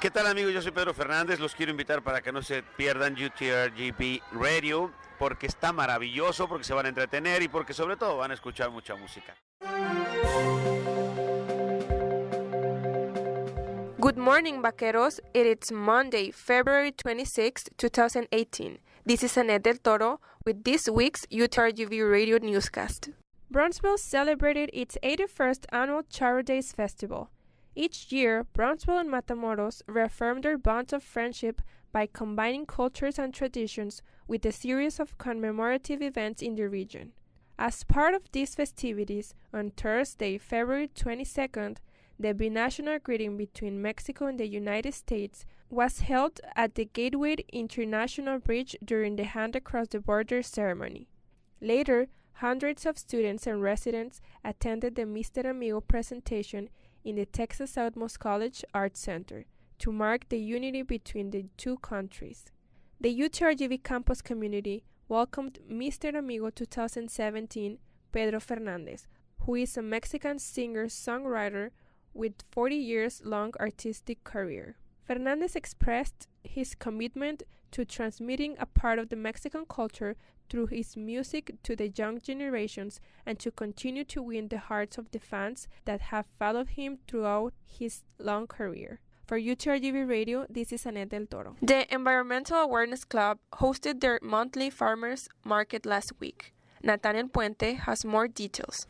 ¿Qué tal, amigos? Yo soy Pedro Fernández. Los quiero invitar para que no se pierdan UTRGV Radio, porque está maravilloso, porque se van a entretener y porque sobre todo van a escuchar mucha música. Good morning, vaqueros. It is Monday, February 26, 2018. This is Annette del Toro with this week's UTRGV Radio Newscast. Brownsville celebrated its 81st annual Charro Days Festival. Each year, Brownsville and Matamoros reaffirm their bonds of friendship by combining cultures and traditions with a series of commemorative events in the region. As part of these festivities, on Thursday, February 22nd, the binational greeting between Mexico and the United States was held at the Gateway International Bridge during the Hand Across the Border ceremony. Later, hundreds of students and residents attended the Mr. Amigo presentation in the Texas Southmost College Arts Center to mark the unity between the two countries. The UTRGV campus community welcomed Mr. Amigo 2017 Pedro Fernández, who is a Mexican singer-songwriter with 40 years long artistic career. Fernández expressed his commitment to transmitting a part of the Mexican culture through his music to the young generations and to continue to win the hearts of the fans that have followed him throughout his long career. For UTRGV Radio, this is Annette del Toro. The Environmental Awareness Club hosted their monthly farmers market last week. Nathaniel Puente has more details.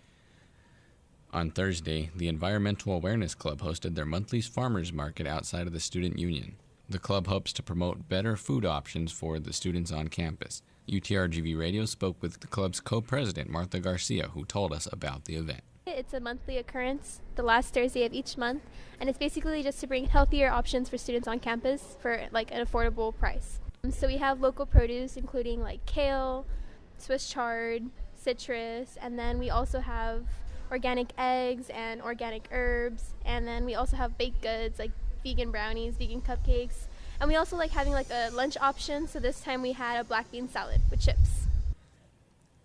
On Thursday, the Environmental Awareness Club hosted their monthly farmers market outside of the Student Union. The club hopes to promote better food options for the students on campus. UTRGV Radio spoke with the club's co-president, Martha Garcia, who told us about the event. It's a monthly occurrence, the last Thursday of each month, and it's basically just to bring healthier options for students on campus for like an affordable price. So we have local produce, including like kale, Swiss chard, citrus, and then we also have organic eggs and organic herbs, and then we also have baked goods like vegan brownies, vegan cupcakes, and we also like having like a lunch option, so this time we had a black bean salad with chips.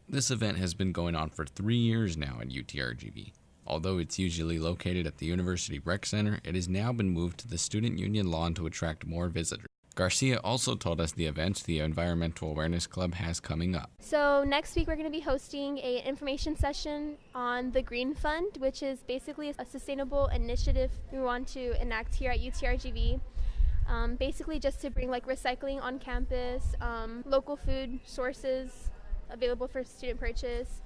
This event has been going on for 3 years now at UTRGV. Although it's usually located at the University Rec Center, it has now been moved to the Student Union lawn to attract more visitors. Garcia also told us the events the Environmental Awareness Club has coming up. So next week we're going to be hosting an information session on the Green Fund, which is basically a sustainable initiative we want to enact here at UTRGV. Basically just to bring like recycling on campus, local food sources available for student purchase,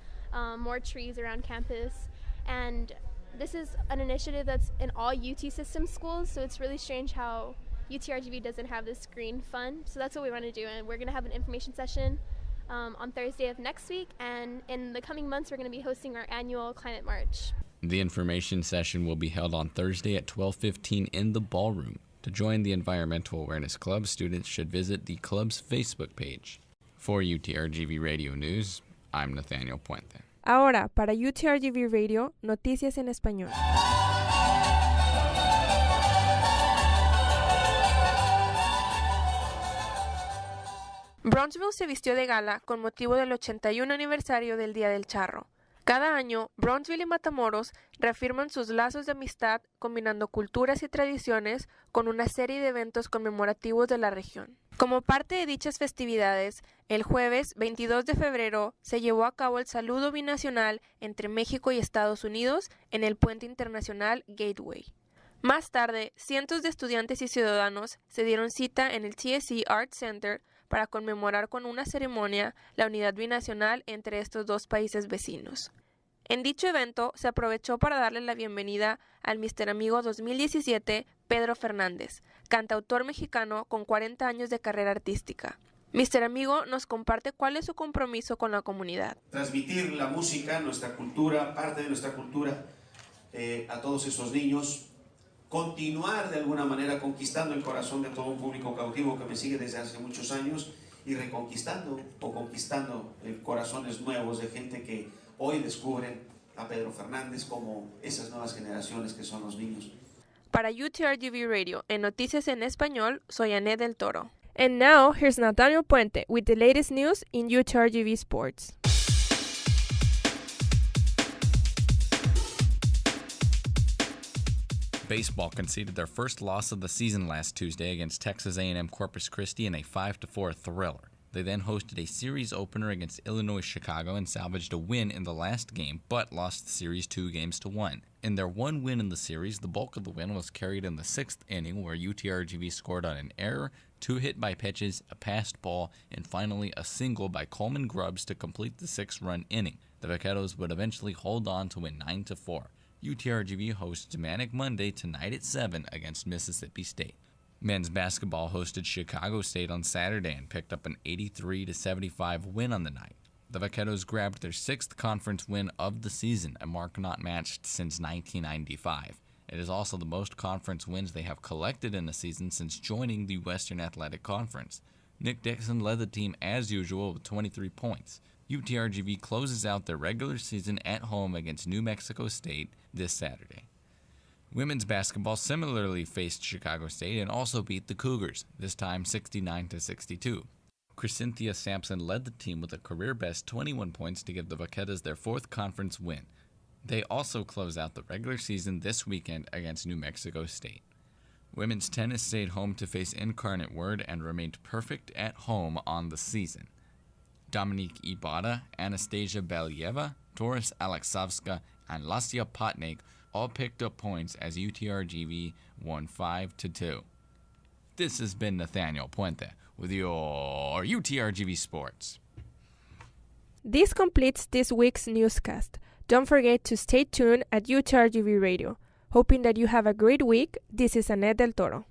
more trees around campus, and this is an initiative that's in all UT system schools, so it's really strange how UTRGV doesn't have this green fund. So that's what we want to do, and we're going to have an information session on Thursday of next week, and in the coming months we're going to be hosting our annual climate march. The information session will be held on Thursday at 12:15 in the ballroom. To join the Environmental Awareness Club, students should visit the club's Facebook page. For UTRGV Radio News, I'm Nathaniel Puente. Ahora, para UTRGV Radio, noticias en español. Brownsville se vistió de gala con motivo del 81 aniversario del Día del Charro. Cada año, Brownsville y Matamoros reafirman sus lazos de amistad combinando culturas y tradiciones con una serie de eventos conmemorativos de la región. Como parte de dichas festividades, el jueves 22 de febrero se llevó a cabo el saludo binacional entre México y Estados Unidos en el puente internacional Gateway. Más tarde, cientos de estudiantes y ciudadanos se dieron cita en el TSC Arts Center para conmemorar con una ceremonia la unidad binacional entre estos dos países vecinos. En dicho evento se aprovechó para darle la bienvenida al Mr. Amigo 2017 Pedro Fernández, cantautor mexicano con 40 años de carrera artística. Mr. Amigo nos comparte cuál es su compromiso con la comunidad. Transmitir la música, nuestra cultura, parte de nuestra cultura, a todos esos niños. Continuar de alguna manera conquistando el corazón de todo un público cautivo que me sigue desde hace muchos años y reconquistando o conquistando corazones nuevos de gente que hoy descubren a Pedro Fernández como esas nuevas generaciones que son los niños. Para UTRGV Radio, en Noticias en Español, soy Annette del Toro. And now, here's Nathaniel Puente with the latest news in UTRGV Sports. Baseball conceded their first loss of the season last Tuesday against Texas A&M Corpus Christi in a 5-4 thriller. They then hosted a series opener against Illinois Chicago and salvaged a win in the last game, but lost the series 2-1. In their one win in the series, the bulk of the win was carried in the 6th inning, where UTRGV scored on an error, 2 hit-by pitches, a passed ball, and finally a single by Coleman Grubbs to complete the 6-run inning. The Vaqueros would eventually hold on to win 9-4. UTRGV hosts Manic Monday tonight at 7 against Mississippi State. Men's basketball hosted Chicago State on Saturday and picked up an 83-75 win on the night. The Vaqueros grabbed their 6th conference win of the season, a mark not matched since 1995. It is also the most conference wins they have collected in a season since joining the Western Athletic Conference. Nick Dixon led the team as usual with 23 points. UTRGV closes out their regular season at home against New Mexico State this Saturday. Women's basketball similarly faced Chicago State and also beat the Cougars, this time 69-62. Crescentia Sampson led the team with a career-best 21 points to give the Vaquetas their 4th conference win. They also close out the regular season this weekend against New Mexico State. Women's tennis stayed home to face Incarnate Word and remained perfect at home on the season. Dominique Ibarra, Anastasia Belyeva, Doris Alexavska, and Lasya Potnik all picked up points as UTRGV won 5-2. This has been Nathaniel Puente with your UTRGV Sports. This completes this week's newscast. Don't forget to stay tuned at UTRGV Radio. Hoping that you have a great week, this is Annette Del Toro.